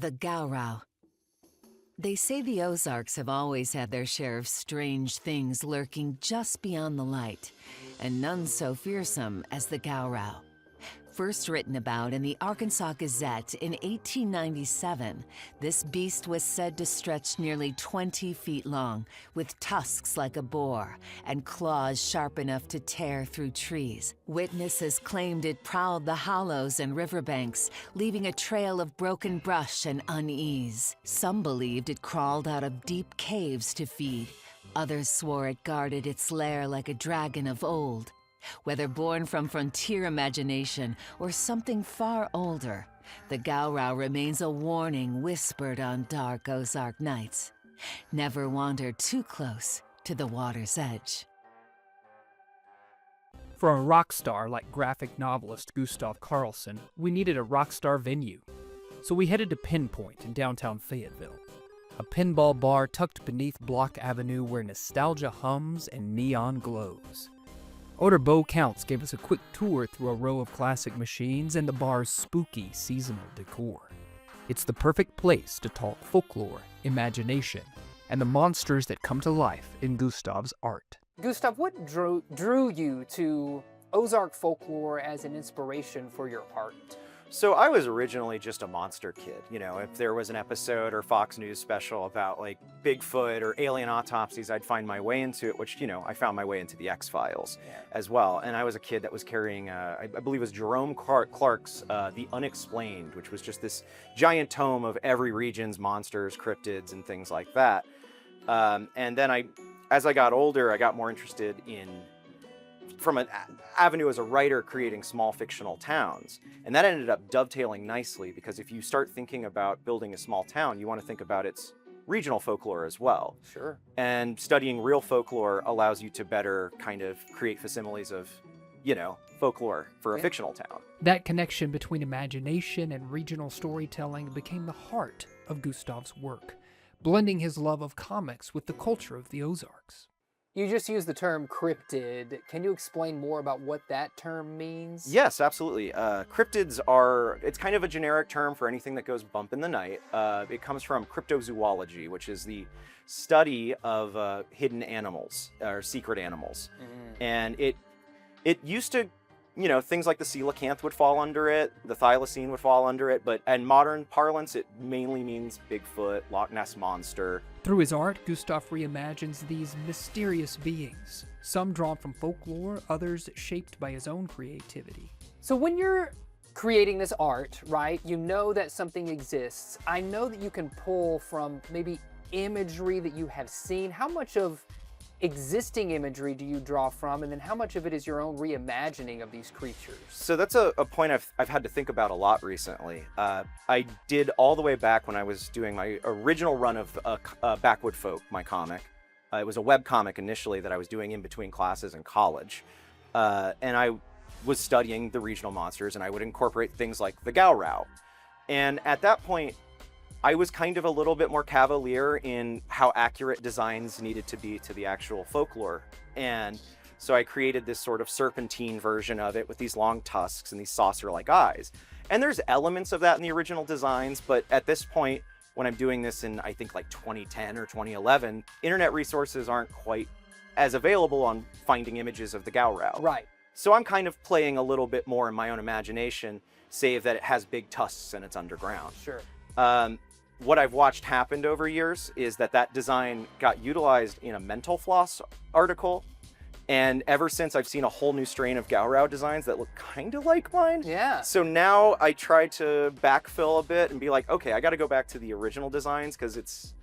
The Gowrow. They say the Ozarks have always had their share of strange things lurking just beyond the light, and none so fearsome as the Gowrow. First written about in the Arkansas Gazette in 1897, this beast was said to stretch nearly 20 feet long, with tusks like a boar and claws sharp enough to tear through trees. Witnesses claimed it prowled the hollows and riverbanks, leaving a trail of broken brush and unease. Some believed it crawled out of deep caves to feed. Others swore it guarded its lair like a dragon of old. Whether born from frontier imagination or something far older, the Gowrow remains a warning whispered on dark Ozark nights. Never wander too close to the water's edge. For a rock star like graphic novelist Gustav Carlson, we needed a rock star venue. So we headed to Pinpoint in downtown Fayetteville, a pinball bar tucked beneath Block Avenue where nostalgia hums and neon glows. Owner Bo Counts gave us a quick tour through a row of classic machines and the bar's spooky seasonal decor. It's the perfect place to talk folklore, imagination, and the monsters that come to life in Gustav's art. Gustav, what drew you to Ozark folklore as an inspiration for your art? So I was originally just a monster kid. You know, if there was an episode or Fox News special about like Bigfoot or alien autopsies, I'd find my way into it, which, you know, I found my way into the X-Files as well. And I was a kid that was carrying, I believe it was Jerome Clark's The Unexplained, which was just this giant tome of every region's monsters, cryptids, and things like that. And then as I got older, I got more interested in from an avenue as a writer creating small fictional towns. And that ended up dovetailing nicely because if you start thinking about building a small town, you want to think about its regional folklore as well. Sure. And studying real folklore allows you to better kind of create facsimiles of, you know, folklore for a fictional town. That connection between imagination and regional storytelling became the heart of Gustav's work, blending his love of comics with the culture of the Ozarks. You just used the term cryptid. Can you explain more about what that term means? Yes, absolutely. Cryptids are, it's kind of a generic term for anything that goes bump in the night. It comes from cryptozoology, which is the study of hidden animals or secret animals. And it used to, you know, things like the coelacanth would fall under it, the thylacine would fall under it, but in modern parlance, it mainly means Bigfoot, Loch Ness Monster. Through his art, Gustav reimagines these mysterious beings, some drawn from folklore, others shaped by his own creativity. So when you're creating this art, right, you know that something exists. I know that you can pull from maybe imagery that you have seen. How much of existing imagery do you draw from, and then how much of it is your own reimagining of these creatures? So that's a point I've had to think about a lot recently. I did all the way back when I was doing my original run of Backwood Folk, my comic. It was a web comic initially that I was doing in between classes in college. And I was studying the regional monsters, and I would incorporate things like the Gowrow. And at that point, I was kind of a little bit more cavalier in how accurate designs needed to be to the actual folklore. And so I created this sort of serpentine version of it with these long tusks and these saucer-like eyes. And there's elements of that in the original designs, but at this point, when I'm doing this in, I think, like 2010 or 2011, internet resources aren't quite as available on finding images of the Gowrow. Right. So I'm kind of playing a little bit more in my own imagination, save that it has big tusks and it's underground. Sure. What I've watched happened over years is that design got utilized in a Mental Floss article. And ever since, I've seen a whole new strain of Gowrow designs that look kind of like mine. Yeah. So now I try to backfill a bit and be like, okay, I got to go back to the original designs because it's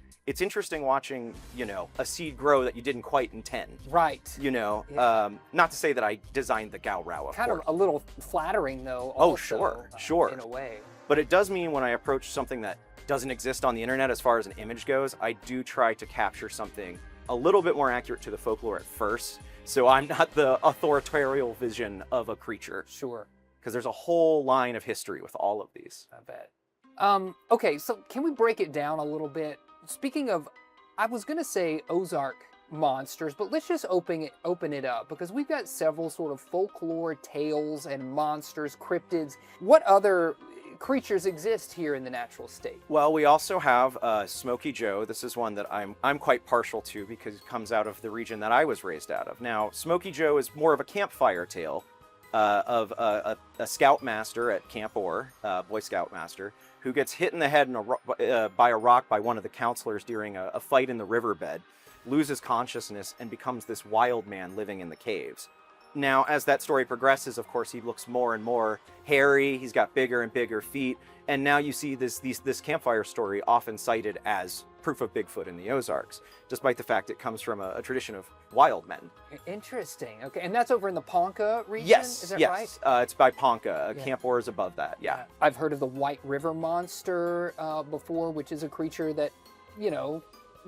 interesting watching, you know, a seed grow that you didn't quite intend. Right. You know, not to say that I designed the Gowrow, of kind course. of a little flattering, though. Oh, Also, sure. In a way. But it does mean when I approach something that doesn't exist on the internet as far as an image goes, I do try to capture something a little bit more accurate to the folklore at first. So I'm not the authoritarian vision of a creature. Sure. Because there's a whole line of history with all of these. I bet. Okay, so can we break it down a little bit? Speaking of, I was going to say Ozark monsters, but let's just open it up because we've got several sort of folklore tales and monsters, cryptids. What other creatures exist here in the natural state? Well, we also have Smokey Joe. This is one that I'm quite partial to because it comes out of the region that I was raised out of. Now, Smokey Joe is more of a campfire tale of a scoutmaster at Camp Orr, Boy Scout master, who gets hit in the head by a rock by one of the counselors during a fight in the riverbed, loses consciousness, and becomes this wild man living in the caves. Now, as that story progresses, of course, he looks more and more hairy. He's got bigger and bigger feet. And now you see this campfire story often cited as proof of Bigfoot in the Ozarks, despite the fact it comes from a tradition of wild men. Interesting. Okay, and that's over in the Ponca region? Yes, is that yes. right? It's by Ponca. Yeah. Camp Orr is above that, yeah. I've heard of the White River Monster before, which is a creature that, you know,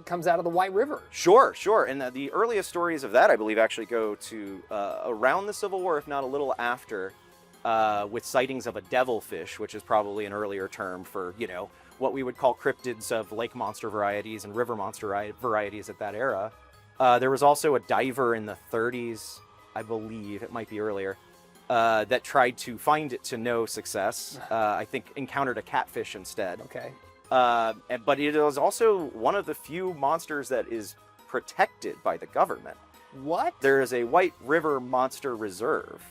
comes out of the White River. Sure. And the earliest stories of that, I believe, actually go to around the Civil War, if not a little after, with sightings of a devilfish, which is probably an earlier term for, you know, what we would call cryptids of lake monster varieties and river monster varieties at that era. There was also a diver in the 30s, I believe, it might be earlier, that tried to find it to no success. I think encountered a catfish instead. Okay. But it is also one of the few monsters that is protected by the government. What? There is a White River Monster Reserve.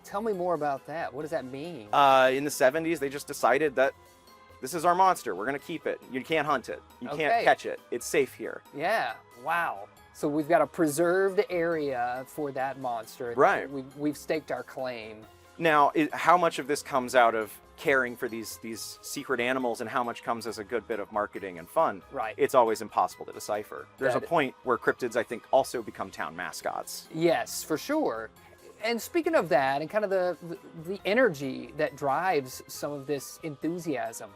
Tell me more about that. What does that mean? In the 70s, they just decided that this is our monster. We're going to keep it. You can't hunt it. You can't catch it. It's safe here. Yeah. Wow. So we've got a preserved area for that monster. Right. We've staked our claim. Now, how much of this comes out of caring for these secret animals and how much comes as a good bit of marketing and fun? Right. It's always impossible to decipher. There's a point where cryptids, I think, also become town mascots. Yes, for sure. And speaking of that, and kind of the energy that drives some of this enthusiasm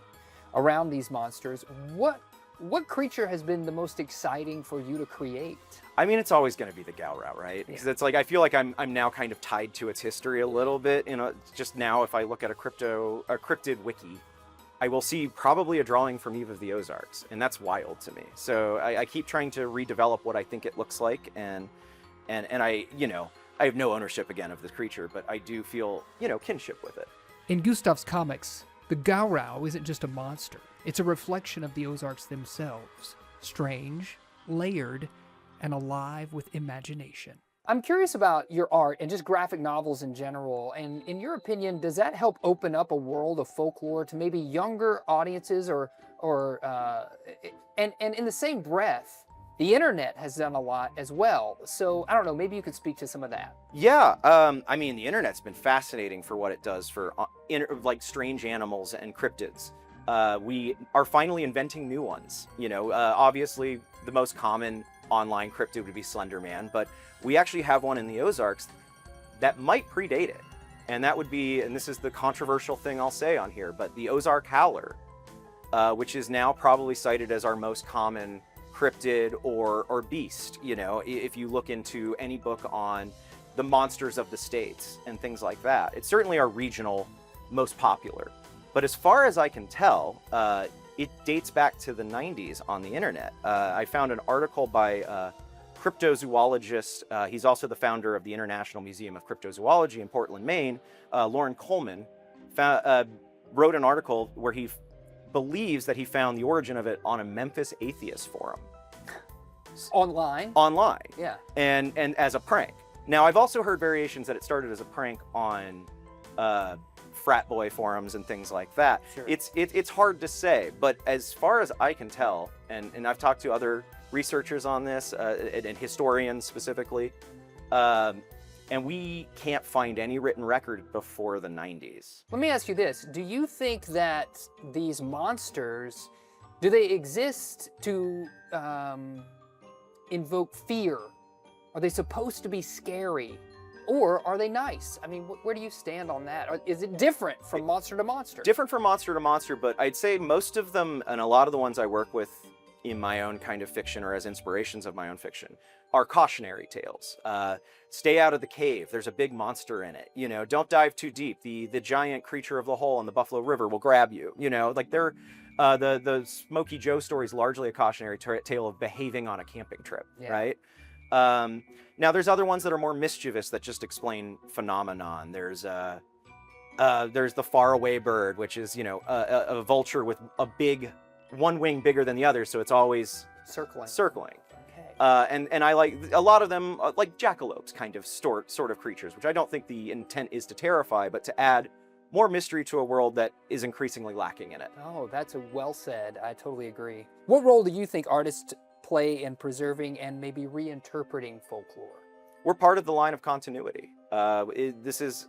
around these monsters, what creature has been the most exciting for you to create? I mean, it's always going to be the Gaurau, right? Because it's like, I feel like I'm now kind of tied to its history a little bit. You know, just now, if I look at a cryptid wiki, I will see probably a drawing from Eve of the Ozarks, and that's wild to me. So I keep trying to redevelop what I think it looks like, and I, you know, I have no ownership again of the creature, but I do feel, you know, kinship with it. In Gustav's comics, the Gaurau isn't just a monster. It's a reflection of the Ozarks themselves. Strange, layered, and alive with imagination. I'm curious about your art and just graphic novels in general. And in your opinion, does that help open up a world of folklore to maybe younger audiences and in the same breath, the internet has done a lot as well. So I don't know, maybe you could speak to some of that. Yeah, I mean, the internet's been fascinating for what it does for like strange animals and cryptids. We are finally inventing new ones. You know, obviously the most common online cryptid would be Slender Man, but we actually have one in the Ozarks that might predate it. And that would be, and this is the controversial thing I'll say on here, but the Ozark Holler, which is now probably cited as our most common cryptid or beast. You know, if you look into any book on the monsters of the states and things like that, it's certainly our regional most popular. But as far as I can tell, it dates back to the 90s on the internet. I found an article by cryptozoologist, he's also the founder of the International Museum of Cryptozoology in Portland, Maine, Lauren Coleman, wrote an article where he believes that he found the origin of it on a Memphis atheist forum. Online? Online. Yeah. And as a prank. Now, I've also heard variations that it started as a prank on frat boy forums and things like that. Sure. It's hard to say, but as far as I can tell, and I've talked to other researchers on this, and historians specifically, and we can't find any written record before the 90s. Let me ask you this. Do you think that these monsters, do they exist to invoke fear? Are they supposed to be scary? Or are they nice? I mean, where do you stand on that? Or is it different from monster to monster? Different from monster to monster, but I'd say most of them, and a lot of the ones I work with in my own kind of fiction or as inspirations of my own fiction, are cautionary tales. Stay out of the cave. There's a big monster in it. You know, don't dive too deep. The giant creature of the hole in the Buffalo River will grab you. You know, like they're the Smokey Joe story is largely a cautionary tale of behaving on a camping trip, right? Now there's other ones that are more mischievous that just explain phenomenon. There's There's the faraway bird, which is, you know, a vulture with one wing bigger than the other, so it's always circling. Okay. And I like a lot of them, like jackalopes, kind of sort of creatures, which I don't think the intent is to terrify, but to add more mystery to a world that is increasingly lacking in it. Oh, that's well said. I totally agree. What role do you think artists play in preserving and maybe reinterpreting folklore? We're part of the line of continuity. This is,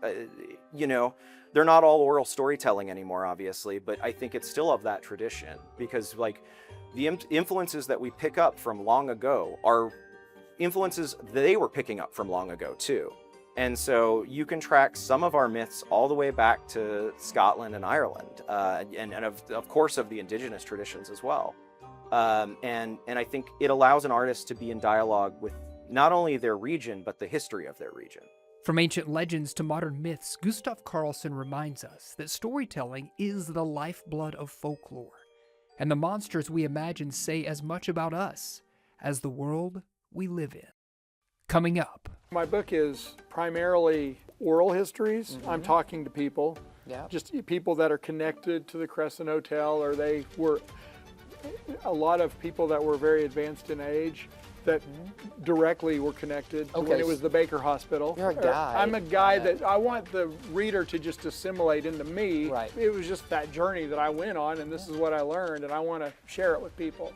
you know, they're not all oral storytelling anymore, obviously, but I think it's still of that tradition, because like the influences that we pick up from long ago are influences they were picking up from long ago too. And so you can track some of our myths all the way back to Scotland and Ireland, and of course of the indigenous traditions as well. And I think it allows an artist to be in dialogue with not only their region, but the history of their region. From ancient legends to modern myths, Gustav Karlsson reminds us that storytelling is the lifeblood of folklore, and the monsters we imagine say as much about us as the world we live in. Coming up. My book is primarily oral histories. I'm talking to people, just people that are connected to the Crescent Hotel, or they were a lot of people that were very advanced in age that directly were connected to when it was the Baker Hospital. You're a guy. I'm a guy that I want the reader to just assimilate into me. Right. It was just that journey that I went on, and this is what I learned, and I want to share it with people.